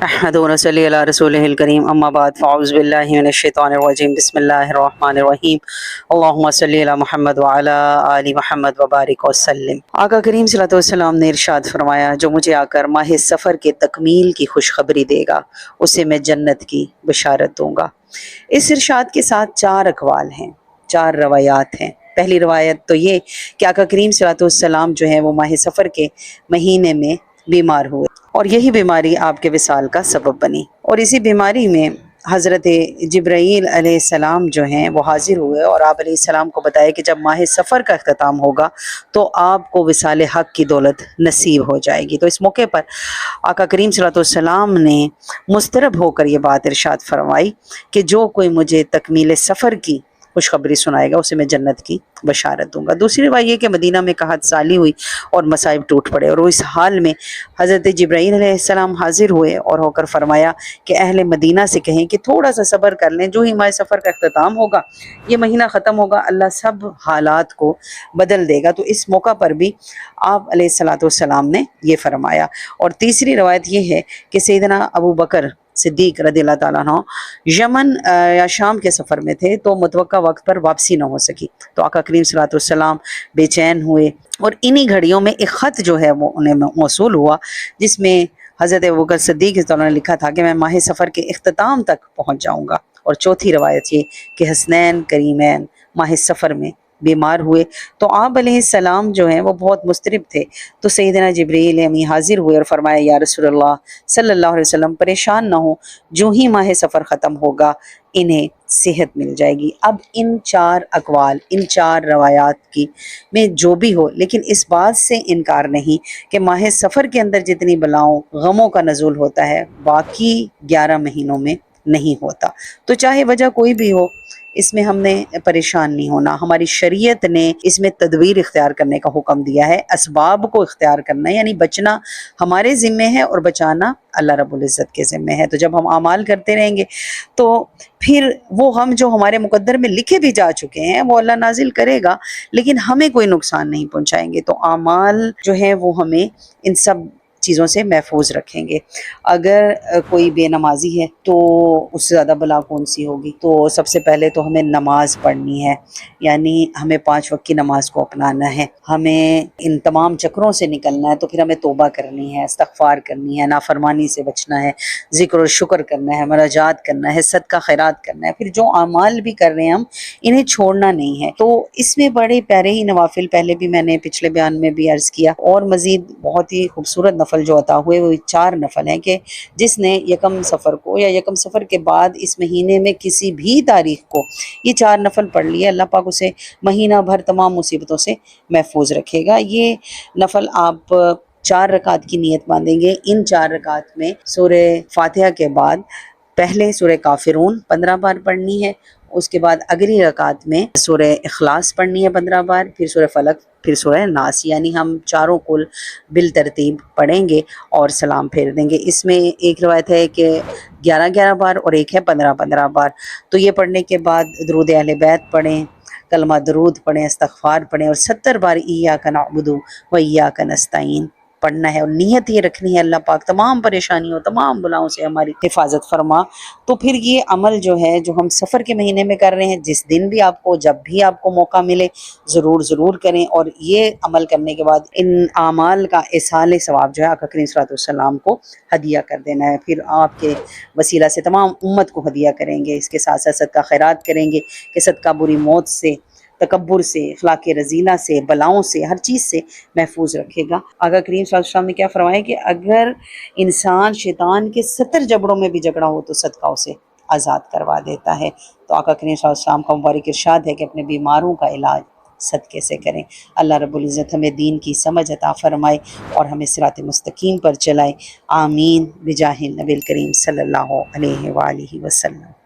احمد ونصلی علی رسولہ الکریم اما بعد فاعوذ باللہ من الشیطان الرجیم بسم اللہ الرحمن الرحیم اللہم صلی علی محمد وعلی آل محمد وبارک وسلم۔ آقا کریم صلی اللہ علیہ وسلم نے ارشاد فرمایا، جو مجھے آ کر ماہ سفر کے تکمیل کی خوشخبری دے گا اسے میں جنت کی بشارت دوں گا۔ اس ارشاد کے ساتھ 4 اقوال ہیں، 4 روایات ہیں۔ پہلی روایت تو یہ کہ آقا کریم صلی اللہ علیہ وسلم جو ہیں وہ ماہ سفر کے مہینے میں بیمار ہوئے اور یہی بیماری آپ کے وصال کا سبب بنی، اور اسی بیماری میں حضرت جبرائیل علیہ السلام جو ہیں وہ حاضر ہوئے اور آپ علیہ السلام کو بتایا کہ جب ماہ سفر کا اختتام ہوگا تو آپ کو وصال حق کی دولت نصیب ہو جائے گی۔ تو اس موقع پر آقا کریم صلی اللہ علیہ وسلم نے مضطرب ہو کر یہ بات ارشاد فرمائی کہ جو کوئی مجھے تکمیل سفر کی خوشخبری سنائے گا اسے میں جنت کی بشارت دوں گا۔ دوسری روایت یہ کہ مدینہ میں قحط سالی ہوئی اور مصائب ٹوٹ پڑے، اور وہ اس حال میں حضرت جبرائیل علیہ السلام حاضر ہوئے اور ہو کر فرمایا کہ اہل مدینہ سے کہیں کہ تھوڑا سا صبر کر لیں، جو ہی ماہ سفر کا اختتام ہوگا، یہ مہینہ ختم ہوگا، اللہ سب حالات کو بدل دے گا۔ تو اس موقع پر بھی آپ علیہ الصلوۃ والسلام نے یہ فرمایا۔ اور تیسری روایت یہ ہے کہ سیدنا ابو بکر صدیق رضی اللہ تعالیٰ عنہ یمن یا شام کے سفر میں تھے تو متوقع وقت پر واپسی نہ ہو سکی، تو آقا کریم صلی اللہ علیہ وسلم بے چین ہوئے، اور انہی گھڑیوں میں ایک خط جو ہے وہ انہیں موصول ہوا جس میں حضرت ابوبکر صدیق رضی اللہ عنہ نے لکھا تھا کہ میں ماہ سفر کے اختتام تک پہنچ جاؤں گا۔ اور چوتھی روایت یہ کہ حسنین کریمین ماہ سفر میں بیمار ہوئے تو آپ علیہ السلام جو ہیں وہ بہت مضطرب تھے، تو سیدنا جبرائیل امین حاضر ہوئے اور فرمایا یا رسول اللہ صلی اللہ علیہ وسلم پریشان نہ ہو، جو ہی ماہ سفر ختم ہوگا انہیں صحت مل جائے گی۔ اب ان 4 اقوال، ان 4 روایات کی میں جو بھی ہو، لیکن اس بات سے انکار نہیں کہ ماہ سفر کے اندر جتنی بلاؤں غموں کا نزول ہوتا ہے باقی 11 مہینوں میں نہیں ہوتا۔ تو چاہے وجہ کوئی بھی ہو، اس میں ہم نے پریشان نہیں ہونا۔ ہماری شریعت نے اس میں تدبیر اختیار کرنے کا حکم دیا ہے، اسباب کو اختیار کرنا ہے، یعنی بچنا ہمارے ذمے ہے اور بچانا اللہ رب العزت کے ذمے ہے۔ تو جب ہم اعمال کرتے رہیں گے تو پھر وہ غم جو ہمارے مقدر میں لکھے بھی جا چکے ہیں وہ اللہ نازل کرے گا، لیکن ہمیں کوئی نقصان نہیں پہنچائیں گے۔ تو اعمال جو ہیں وہ ہمیں ان سب چیزوں سے محفوظ رکھیں گے۔ اگر کوئی بے نمازی ہے تو اس سے زیادہ بلا کون سی ہوگی؟ تو سب سے پہلے تو ہمیں نماز پڑھنی ہے، یعنی ہمیں 5 وقت کی نماز کو اپنانا ہے، ہمیں ان تمام چکروں سے نکلنا ہے۔ تو پھر ہمیں توبہ کرنی ہے، استغفار کرنی ہے، نافرمانی سے بچنا ہے، ذکر و شکر کرنا ہے، مناجات کرنا ہے، صدقہ خیرات کرنا ہے، پھر جو اعمال بھی کر رہے ہیں ہم انہیں چھوڑنا نہیں ہے۔ تو اس میں بڑے پیارے ہی نوافل پہلے بھی میں نے پچھلے بیان میں بھی عرض کیا، اور مزید بہت ہی خوبصورت نفل جو عطا ہوئے وہ 4 نفل ہیں کہ جس نے یکم سفر کو یا یکم سفر کے بعد اس مہینے میں کسی بھی تاریخ کو یہ 4 نفل پڑھ لیے، اللہ پاک اسے مہینہ بھر تمام مصیبتوں سے محفوظ رکھے گا۔ یہ نفل آپ 4 رکعت کی نیت باندھیں گے۔ ان 4 رکعت میں سورہ فاتحہ کے بعد پہلے سورہ کافرون 15 بار پڑھنی ہے، اس کے بعد اگلی رکعت میں سورہ اخلاص پڑھنی ہے 15 بار، پھر سورہ فلق، پھر سورہ ناس، یعنی ہم چاروں کل بالترتیب پڑھیں گے اور سلام پھیر دیں گے۔ اس میں ایک روایت ہے کہ 11 بار اور ایک ہے 15 بار۔ تو یہ پڑھنے کے بعد درود اہل بیت پڑھیں، کلمہ درود پڑھیں، استغفار پڑھیں، اور 70 بار ایاک نعبد و ایاک نستعین پڑھنا ہے، اور نیت یہ رکھنی ہے اللہ پاک تمام پریشانیوں تمام بلاؤں سے ہماری حفاظت فرما۔ تو پھر یہ عمل جو ہے جو ہم سفر کے مہینے میں کر رہے ہیں، جس دن بھی آپ کو جب بھی آپ کو موقع ملے ضرور کریں، اور یہ عمل کرنے کے بعد ان اعمال کا ایصال ثواب جو ہے آقا کریم صلی اللہ علیہ وسلم کو ہدیہ کر دینا ہے، پھر آپ کے وسیلہ سے تمام امت کو ہدیہ کریں گے۔ اس کے ساتھ ساتھ صدقہ خیرات کریں گے کہ صدقہ بری موت سے، تکبر سے، اخلاق رذیلہ سے، بلاؤں سے، ہر چیز سے محفوظ رکھے گا۔ آقا کریم صلی اللہ علیہ وسلم نے کیا فرمایا کہ اگر انسان شیطان کے 70 جبڑوں میں بھی جھگڑا ہو تو صدقہ اسے آزاد کروا دیتا ہے۔ تو آقا کریم صلی اللہ علیہ وسلم کا مبارک ارشاد ہے کہ اپنے بیماروں کا علاج صدقے سے کریں۔ اللہ رب العزت ہمیں دین کی سمجھ عطا فرمائے اور ہمیں صراط مستقیم پر چلائے، آمین بجاہ النبی الکریم صلی اللہ علیہ وآلہ وسلم۔